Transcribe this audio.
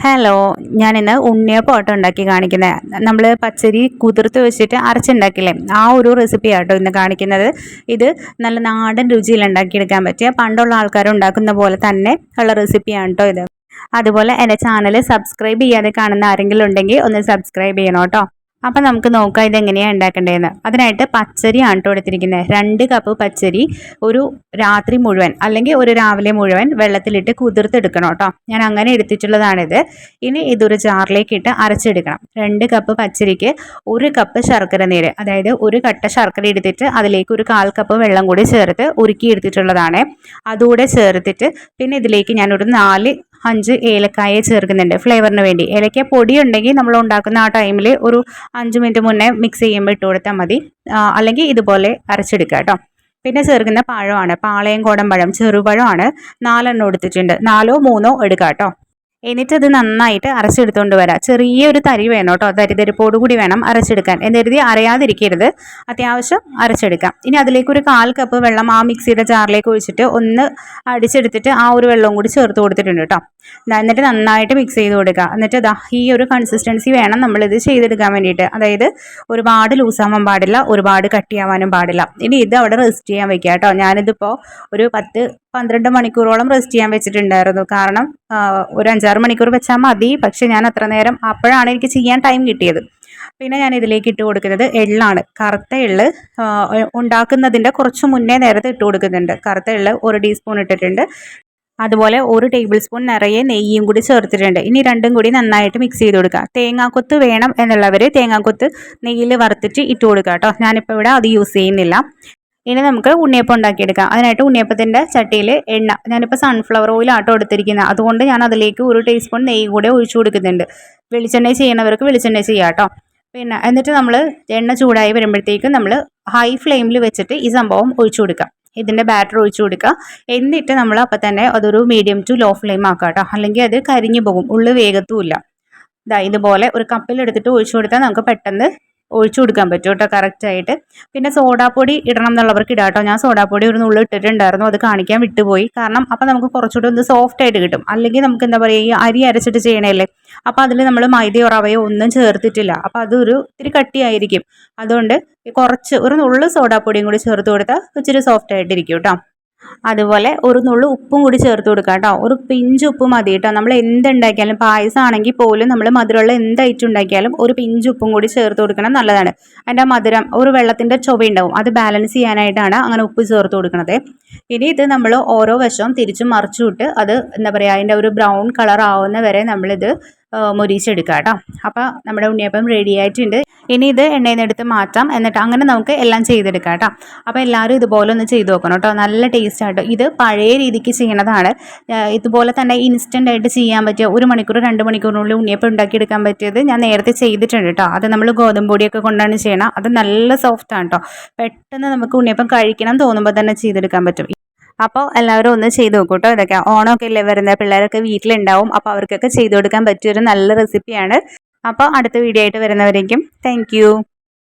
Hello, ഞാനിന്ന് ഉണ്ണിയപ്പം ഉണ്ടാക്കി കാണിക്കുന്നത്. നമ്മൾ പച്ചരി കുതിർത്ത് വെച്ചിട്ട് അരച്ചുണ്ടാക്കില്ലേ, ആ ഒരു റെസിപ്പി ആട്ടോ ഇന്ന് കാണിക്കുന്നത്. ഇത് നല്ല നാടൻ രുചിയിൽ ഉണ്ടാക്കിയെടുക്കാൻ പറ്റിയ പണ്ടുള്ള ആൾക്കാർ ഉണ്ടാക്കുന്ന പോലെ തന്നെ ഉള്ള റെസിപ്പിയാണ് കേട്ടോ ഇത്. അതുപോലെ എൻ്റെ ചാനൽ സബ്സ്ക്രൈബ് ചെയ്യാതെ കാണുന്ന ആരെങ്കിലും ഉണ്ടെങ്കിൽ ഒന്ന് സബ്സ്ക്രൈബ് ചെയ്യണം കേട്ടോ. അപ്പം നമുക്ക് നോക്കാം ഇതെങ്ങനെയാണ് ഉണ്ടാക്കേണ്ടതെന്ന്. അതിനായിട്ട് പച്ചരിയാണ് കേട്ടോ എടുത്തിരിക്കുന്നത്. 2 കപ്പ് പച്ചരി ഒരു രാത്രി മുഴുവൻ അല്ലെങ്കിൽ ഒരു രാവിലെ മുഴുവൻ വെള്ളത്തിലിട്ട് കുതിർത്തെടുക്കണം കേട്ടോ. ഞാൻ അങ്ങനെ എടുത്തിട്ടുള്ളതാണിത്. ഇനി ഇതൊരു ജാറിലേക്ക് ഇട്ട് അരച്ചെടുക്കണം. 2 കപ്പ് പച്ചരിക്ക് 1 കപ്പ് ശർക്കര നീര്, അതായത് ഒരു കട്ട ശർക്കര എടുത്തിട്ട് അതിലേക്ക് ഒരു 1/4 കപ്പ് വെള്ളം കൂടി ചേർത്ത് ഉരുക്കി എടുത്തിട്ടുള്ളതാണ്. അതുകൂടെ ചേർത്തിട്ട് പിന്നെ ഇതിലേക്ക് ഞാനൊരു 4-5 ഏലക്കായ ചേർക്കുന്നുണ്ട് ഫ്ലേവറിന് വേണ്ടി. ഏലക്ക പൊടി ഉണ്ടെങ്കിൽ നമ്മൾ ഉണ്ടാക്കുന്ന ആ ടൈമിൽ ഒരു 5 മിനിറ്റ് മുന്നേ മിക്സ് ചെയ്യുമ്പോൾ ഇട്ട് കൊടുത്താൽ മതി. അല്ലെങ്കിൽ ഇതുപോലെ അരച്ചെടുക്കുക കേട്ടോ. പിന്നെ ചേർക്കുന്ന പഴമാണ് പാളയംകോടൻ പഴം, ചെറുപഴമാണ്. 4 എണ്ണം എടുത്തിട്ടുണ്ട്. 4ഓ 3ഓ എടുക്കുക കേട്ടോ. എന്നിട്ടത് നന്നായിട്ട് അരച്ചെടുത്തുകൊണ്ട് വരാം. ചെറിയൊരു തരി വേണം കേട്ടോ, തരിതരിപ്പോടു കൂടി വേണം അരച്ചെടുക്കാൻ. എന്നെഴുതി അരയാതിരിക്കരുത്, അത്യാവശ്യം അരച്ചെടുക്കാം. ഇനി അതിലേക്ക് ഒരു 1/4 കപ്പ് വെള്ളം ആ മിക്സിയുടെ ജാറിലേക്ക് ഒഴിച്ചിട്ട് ഒന്ന് അടിച്ചെടുത്തിട്ട് ആ ഒരു വെള്ളവും കൂടി ചേർത്ത് കൊടുത്തിട്ടുണ്ട് കേട്ടോ. എന്നിട്ട് നന്നായിട്ട് മിക്സ് ചെയ്ത് കൊടുക്കുക. എന്നിട്ട് ഈ ഒരു കൺസിസ്റ്റൻസി വേണം നമ്മളിത് ചെയ്തെടുക്കാൻ വേണ്ടിയിട്ട്. അതായത് ഒരുപാട് ലൂസാവാൻ പാടില്ല, ഒരുപാട് കട്ടിയാവാനും പാടില്ല. ഇനി ഇത് അവിടെ റെസ്റ്റ് ചെയ്യാൻ വെക്കുക കേട്ടോ. ഞാനിതിപ്പോൾ ഒരു 10-12 മണിക്കൂറോളം റെസ്റ്റ് ചെയ്യാൻ വെച്ചിട്ടുണ്ടായിരുന്നു. കാരണം ഒരു 5-6 മണിക്കൂർ വെച്ചാൽ മതി, പക്ഷെ ഞാൻ അത്ര നേരം അപ്പോഴാണ് എനിക്ക് ചെയ്യാൻ ടൈം കിട്ടിയത്. പിന്നെ ഞാൻ ഇതിലേക്ക് ഇട്ട് കൊടുക്കുന്നത് എള്ളാണ്. കറുത്ത എള്ള് ഉണ്ടാക്കുന്നതിൻ്റെ കുറച്ച് മുന്നേ നേരത്തെ ഇട്ട് കൊടുക്കുന്നുണ്ട്. കറുത്ത എള്ള് 1 ടീസ്പൂൺ ഇട്ടിട്ടുണ്ട്. അതുപോലെ 1 ടേബിൾ സ്പൂൺ നിറയെ നെയ്യും കൂടി ചേർത്തിട്ടുണ്ട്. ഇനി രണ്ടും കൂടി നന്നായിട്ട് മിക്സ് ചെയ്ത് കൊടുക്കുക. തേങ്ങാക്കൊത്ത് വേണം എന്നുള്ളവർ തേങ്ങാക്കൊത്ത് നെയ്യിൽ വറുത്തിട്ട് ഇട്ട് കൊടുക്കുക കേട്ടോ. ഞാനിപ്പോൾ ഇവിടെ അത് യൂസ് ചെയ്യുന്നില്ല. ഇനി നമുക്ക് ഉണ്ണിയപ്പം ഉണ്ടാക്കിയെടുക്കാം. അതിനായിട്ട് ഉണ്ണിയപ്പത്തിൻ്റെ ചട്ടിയിൽ എണ്ണ, ഞാനിപ്പോൾ സൺഫ്ലവർ ഓയിൽ ആട്ടോ എടുത്തിരിക്കുന്നത്. അതുകൊണ്ട് ഞാൻ അതിലേക്ക് 1 ടീസ്പൂൺ നെയ്യ് കൂടെ ഒഴിച്ചു കൊടുക്കുന്നുണ്ട്. വെളിച്ചെണ്ണ ചെയ്യുന്നവർക്ക് വെളിച്ചെണ്ണ ചെയ്യാം കേട്ടോ. പിന്നെ എന്നിട്ട് നമ്മൾ എണ്ണ ചൂടായി വരുമ്പോഴത്തേക്കും നമ്മൾ ഹൈ ഫ്ലെയിമിൽ വെച്ചിട്ട് ഈ സംഭവം ഒഴിച്ചു കൊടുക്കുക. ഇതിൻ്റെ ബാറ്റർ ഒഴിച്ചു കൊടുക്കുക. എന്നിട്ട് നമ്മൾ അപ്പം തന്നെ അതൊരു മീഡിയം ടു ലോ ഫ്ലെയിം ആക്കുക കേട്ടോ. അല്ലെങ്കിൽ അത് കരിഞ്ഞു പോകും, ഉള്ളു വേഗത്തുമില്ല. ഇതുപോലെ ഒരു കപ്പിലെടുത്തിട്ട് ഒഴിച്ചു കൊടുത്താൽ നമുക്ക് പെട്ടെന്ന് ഒഴിച്ചു കൊടുക്കാൻ പറ്റും കേട്ടോ, കറക്റ്റായിട്ട്. പിന്നെ സോഡാപ്പൊടി ഇടണം എന്നുള്ളവർക്ക് ഇടാം കേട്ടോ. ഞാൻ സോഡാപ്പൊടി ഒരു നുള്ളു ഇട്ടിട്ടുണ്ടായിരുന്നു, അത് കാണിക്കാൻ വിട്ടുപോയി. കാരണം അപ്പം നമുക്ക് കുറച്ചുകൂടി ഒന്ന് സോഫ്റ്റ് ആയിട്ട് കിട്ടും. അല്ലെങ്കിൽ നമുക്ക് എന്താ പറയുക, ഈ അരി അരച്ചിട്ട് ചെയ്യണല്ലേ, അപ്പോൾ അതിൽ നമ്മൾ മൈദയോ റവയോ ഒന്നും ചേർത്തിട്ടില്ല. അപ്പോൾ അതൊരു ഇത്തിരി കട്ടിയായിരിക്കും. അതുകൊണ്ട് ഒരു നുള്ളു സോഡാപ്പൊടിയും കൂടി ചേർത്ത് കൊടുത്താൽ ഇച്ചിരി സോഫ്റ്റ് ആയിട്ടിരിക്കും കേട്ടോ. അതുപോലെ ഒരു നുള്ളു ഉപ്പും കൂടി ചേർത്ത് കൊടുക്കുക കേട്ടോ. ഒരു പിഞ്ച് ഉപ്പ് മതി കേട്ടോ. നമ്മൾ എന്തുണ്ടാക്കിയാലും, പായസം ആണെങ്കിൽ പോലും നമ്മൾ മധുരമുള്ള എന്ത് ഐറ്റം ഉണ്ടാക്കിയാലും ഒരു പിഞ്ച് ഉപ്പും കൂടി ചേർത്ത് കൊടുക്കണം, നല്ലതാണ്. അതിൻ്റെ മധുരം ഒരു വെള്ളത്തിൻ്റെ ചൊവ ഉണ്ടാവും, അത് ബാലൻസ് ചെയ്യാനായിട്ടാണ് അങ്ങനെ ഉപ്പ് ചേർത്ത് കൊടുക്കുന്നത്. ഇനി ഇത് നമ്മൾ ഓരോ വശവും തിരിച്ചും മറിച്ചു വിട്ട് അത് എന്താ പറയുക, അതിൻ്റെ ഒരു ബ്രൗൺ കളർ ആവുന്ന വരെ നമ്മളിത് മൊരിച്ചെടുക്കുക കേട്ടോ. അപ്പോൾ നമ്മുടെ ഉണ്ണിയപ്പം റെഡി ആയിട്ടുണ്ട്. ഇനി ഇത് എണ്ണയിൽ നിന്ന് എടുത്ത് മാറ്റാം. എന്നിട്ട് അങ്ങനെ നമുക്ക് എല്ലാം ചെയ്തെടുക്കാം കേട്ടോ. അപ്പോൾ എല്ലാവരും ഇതുപോലെ ഒന്ന് ചെയ്ത് നോക്കണം കേട്ടോ. നല്ല ടേസ്റ്റ് ആട്ടോ. ഇത് പഴയ രീതിക്ക് ചെയ്യണതാണ്. ഇതുപോലെ തന്നെ ഇൻസ്റ്റൻ്റ് ആയിട്ട് ചെയ്യാൻ പറ്റിയ 1 മണിക്കൂർ 2 മണിക്കൂറിനുള്ളിൽ ഉണ്ണിയപ്പം ഉണ്ടാക്കിയെടുക്കാൻ പറ്റിയത് ഞാൻ നേരത്തെ ചെയ്തിട്ടുണ്ട് കേട്ടോ. അത് നമ്മൾ ഗോതമ്പ് പൊടിയൊക്കെ കൊണ്ടാണ് ചെയ്യണം. അത് നല്ല സോഫ്റ്റാണ് കേട്ടോ. പെട്ടെന്ന് നമുക്ക് ഉണ്ണിയപ്പം കഴിക്കണം തോന്നുമ്പോൾ തന്നെ ചെയ്തെടുക്കാൻ പറ്റും. അപ്പോൾ എല്ലാവരും ഒന്ന് ചെയ്ത് നോക്കൂ കേട്ടോ. ഇതൊക്കെ ഓണമൊക്കെ അല്ലേ വരുന്നത്, പിള്ളേരൊക്കെ വീട്ടിലുണ്ടാവും. അപ്പോൾ അവർക്കൊക്കെ ചെയ്ത് കൊടുക്കാൻ പറ്റിയൊരു നല്ല റെസിപ്പിയാണ്. അപ്പോൾ അടുത്ത വീഡിയോ ആയിട്ട് വരുന്നവരേക്കും താങ്ക് യു.